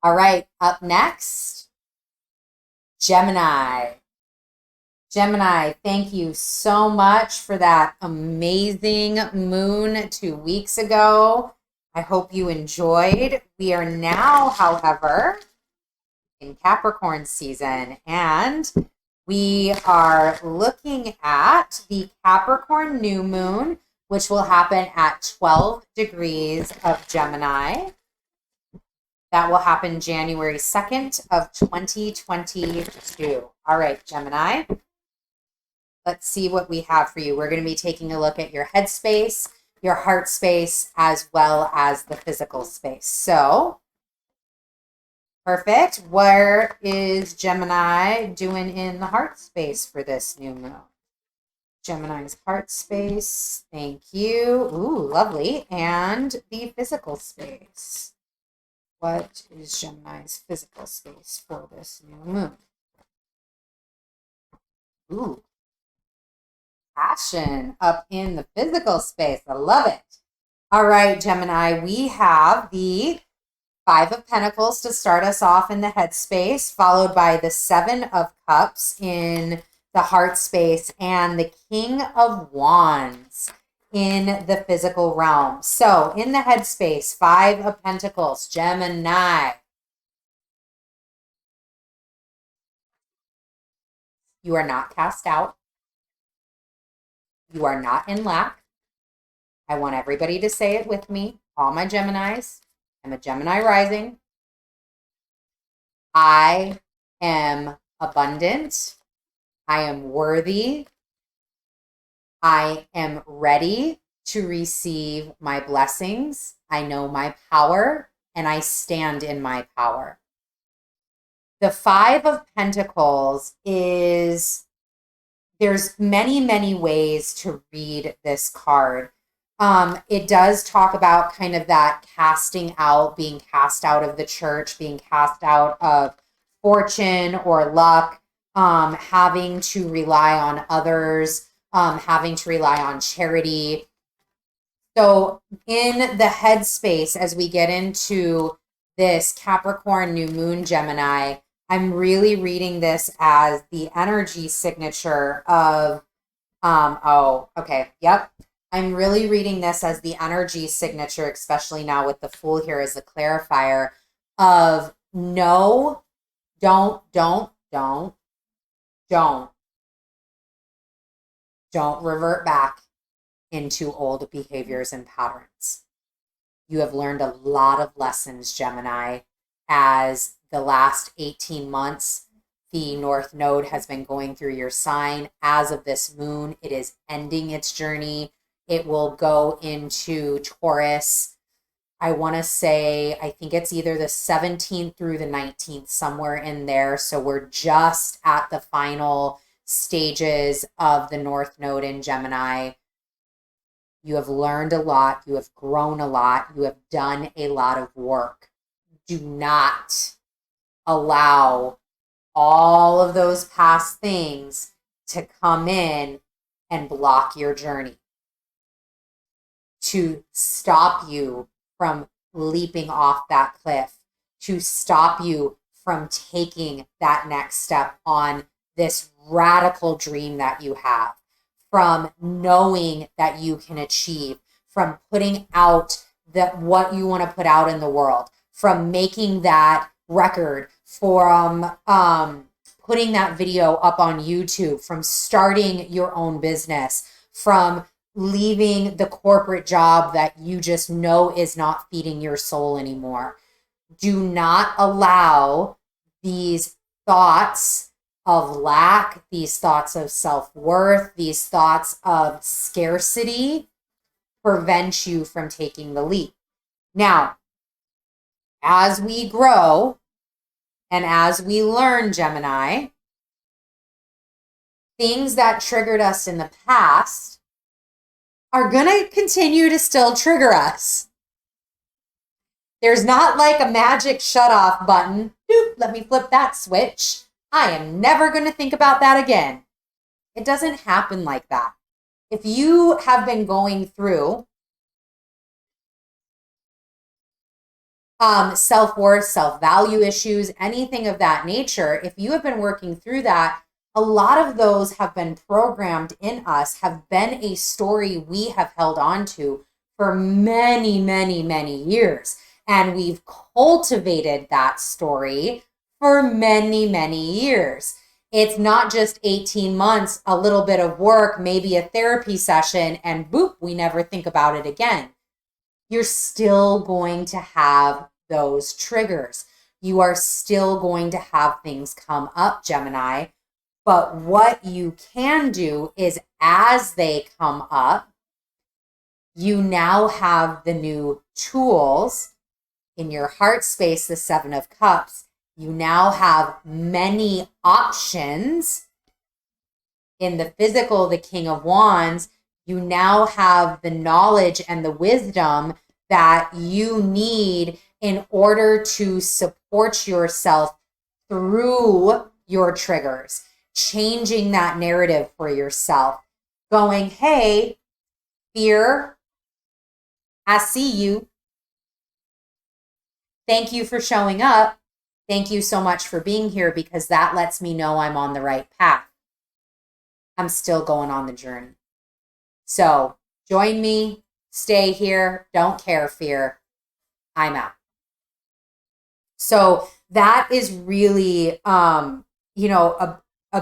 All right, up next, Gemini. Gemini, thank you so much for that amazing moon 2 weeks ago. I hope you enjoyed. We are now, however, in Capricorn season, and we are looking at the Capricorn new moon, which will happen at 12 degrees of Gemini. That will happen January 2nd of 2022. All right, Gemini. Let's see what we have for you. We're going to be taking a look at your head space, your heart space, as well as the physical space. So, perfect. Where is Gemini doing in the heart space for this new moon? Gemini's heart space. Thank you. Ooh, lovely. And the physical space. What is Gemini's physical space for this new moon? Ooh, passion up in the physical space. I love it. All right, Gemini, we have the Five of Pentacles to start us off in the head space, followed by the Seven of Cups in the heart space and the King of Wands in the physical realm. So in the headspace, Five of Pentacles, Gemini. You are not cast out. You are not in lack. I want everybody to say it with me. All my Geminis. I'm a Gemini rising. I am abundant. I am worthy. I am ready to receive my blessings. I know my power and I stand in my power. The Five of Pentacles is, there's many, many ways to read this card. It does talk about kind of that casting out, being cast out of the church, being cast out of fortune or luck, having to rely on others, having to rely on charity. So in the headspace, as we get into this Capricorn new moon Gemini, I'm really reading this as the energy signature of, yep. I'm really reading this as the energy signature, especially now with the Fool here as the clarifier of no, don't revert back into old behaviors and patterns. You have learned a lot of lessons, Gemini, as the last 18 months, the North Node has been going through your sign. As of this moon, it is ending its journey. It will go into Taurus. I want to say, I think it's either the 17th through the 19th, somewhere in there. So we're just at the final stages of the North Node in Gemini. You have learned a lot. You have grown a lot. You have done a lot of work. Do not allow all of those past things to come in and block your journey, to stop you from leaping off that cliff, to stop you from taking that next step on this radical dream that you have, from knowing that you can achieve, from putting out what you want to put out in the world, from making that record, from putting that video up on YouTube, from starting your own business, from leaving the corporate job that you just know is not feeding your soul anymore. Do not allow these thoughts of lack, these thoughts of self-worth, these thoughts of scarcity prevent you from taking the leap. Now, as we grow and as we learn, Gemini, things that triggered us in the past are going to continue to still trigger us. There's not like a magic shut off button. Doop, let me flip that switch. I am never going to think about that again. It doesn't happen like that. If you have been going through self-worth, self-value issues, anything of that nature, if you have been working through that, a lot of those have been programmed in us, have been a story we have held on to for many, many, many years. And we've cultivated that story for many, many years. It's not just 18 months, a little bit of work, maybe a therapy session, and boop, we never think about it again. You're still going to have those triggers. You are still going to have things come up, Gemini. But what you can do is, as they come up, you now have the new tools in your heart space, the Seven of Cups. You now have many options. In the physical, the King of Wands, you now have the knowledge and the wisdom that you need in order to support yourself through your triggers, changing that narrative for yourself, going, hey, fear, I see you. Thank you for showing up. Thank you so much for being here, because that lets me know I'm on the right path. I'm still going on the journey. So join me, stay here, don't care, fear. I'm out. So that is really, a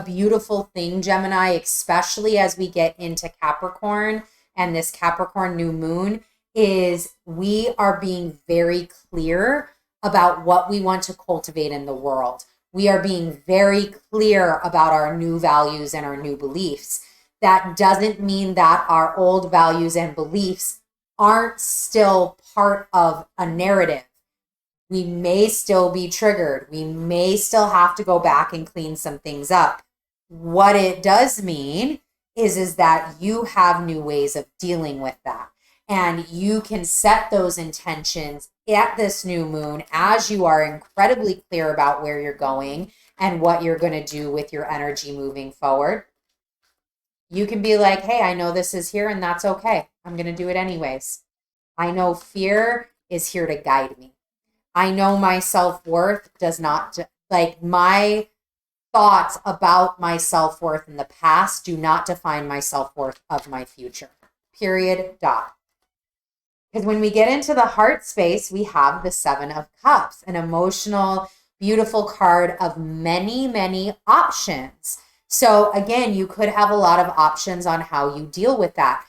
beautiful thing, Gemini, especially as we get into Capricorn and this Capricorn new moon, is we are being very clear about what we want to cultivate in the world. We are being very clear about our new values and our new beliefs. That doesn't mean that our old values and beliefs aren't still part of a narrative. We may still be triggered. We may still have to go back and clean some things up. What it does mean is that you have new ways of dealing with that. And you can set those intentions at this new moon as you are incredibly clear about where you're going and what you're going to do with your energy moving forward. You can be like, hey, I know this is here and that's okay. I'm going to do it anyways. I know fear is here to guide me. I know my self-worth does not, like, my thoughts about my self-worth in the past do not define my self-worth of my future. Period. Dot. Because when we get into the heart space, we have the Seven of Cups, an emotional, beautiful card of many, many options. So again, you could have a lot of options on how you deal with that.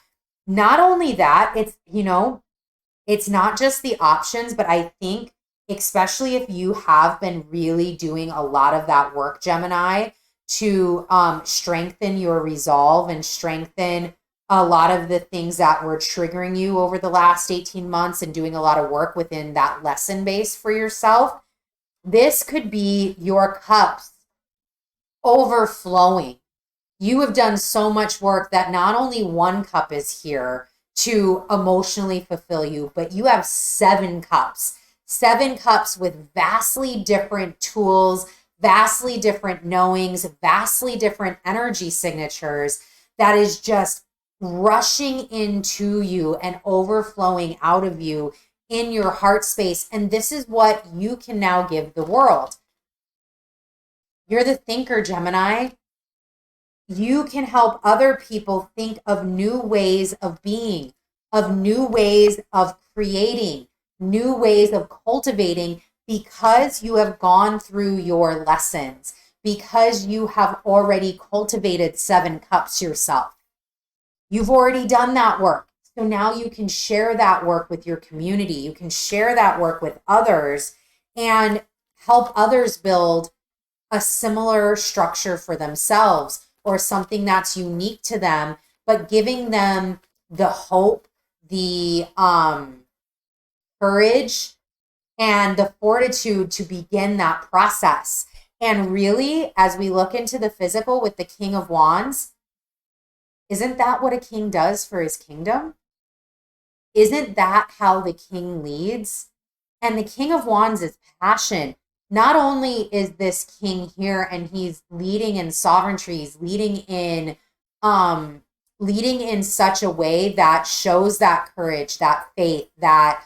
Not only that, it's not just the options, but I think, especially if you have been really doing a lot of that work, Gemini, to strengthen your resolve and strengthen a lot of the things that were triggering you over the last 18 months and doing a lot of work within that lesson base for yourself. This could be your cups overflowing. You have done so much work that not only one cup is here to emotionally fulfill you, but you have 7 cups. 7 cups with vastly different tools, vastly different knowings, vastly different energy signatures that is just rushing into you and overflowing out of you in your heart space. And this is what you can now give the world. You're the thinker, Gemini. You can help other people think of new ways of being, of new ways of creating, new ways of cultivating, because you have gone through your lessons, because you have already cultivated 7 cups yourself. You've already done that work. So now you can share that work with your community. You can share that work with others and help others build a similar structure for themselves or something that's unique to them, but giving them the hope, the courage, and the fortitude to begin that process. And really, as we look into the physical with the King of Wands, isn't that what a king does for his kingdom? Isn't that how the king leads? And the King of Wands is passion. Not only is this king here and he's leading in sovereignty, he's leading in such a way that shows that courage, that faith, that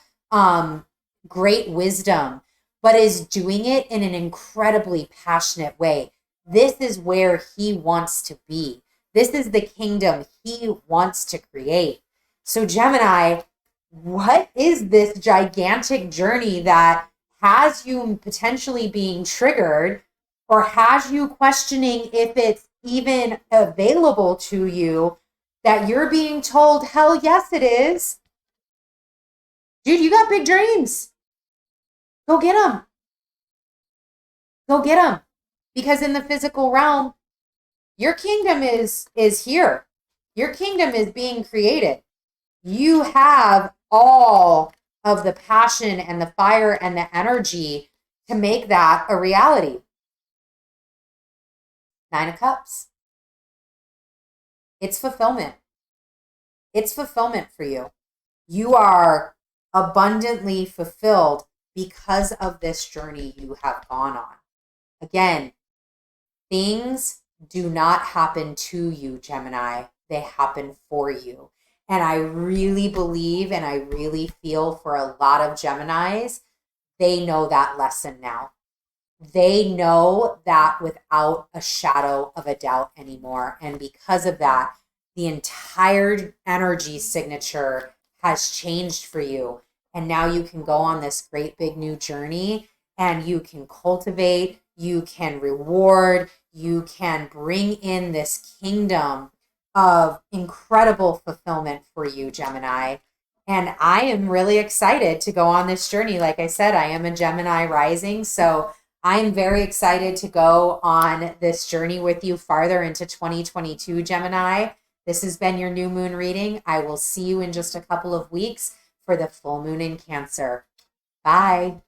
great wisdom, but is doing it in an incredibly passionate way. This is where he wants to be. This is the kingdom he wants to create. So Gemini, what is this gigantic journey that has you potentially being triggered or has you questioning if it's even available to you, that you're being told, hell yes, it is. Dude, you got big dreams. Go get them. Go get them. Because in the physical realm, your kingdom is here. Your kingdom is being created. You have all of the passion and the fire and the energy to make that a reality. 9 of Cups. It's fulfillment. It's fulfillment for you. You are abundantly fulfilled because of this journey you have gone on. Again, things do not happen to you, Gemini. They happen for you. And I really believe and I really feel for a lot of Geminis, they know that lesson now. They know that without a shadow of a doubt anymore. And because of that, the entire energy signature has changed for you. And now you can go on this great big new journey and you can cultivate, you can reward, you can bring in this kingdom of incredible fulfillment for you, Gemini. And I am really excited to go on this journey. Like I said, I am a Gemini rising, so I'm very excited to go on this journey with you farther into 2022, Gemini. This has been your new moon reading. I will see you in just a couple of weeks for the full moon in Cancer. Bye.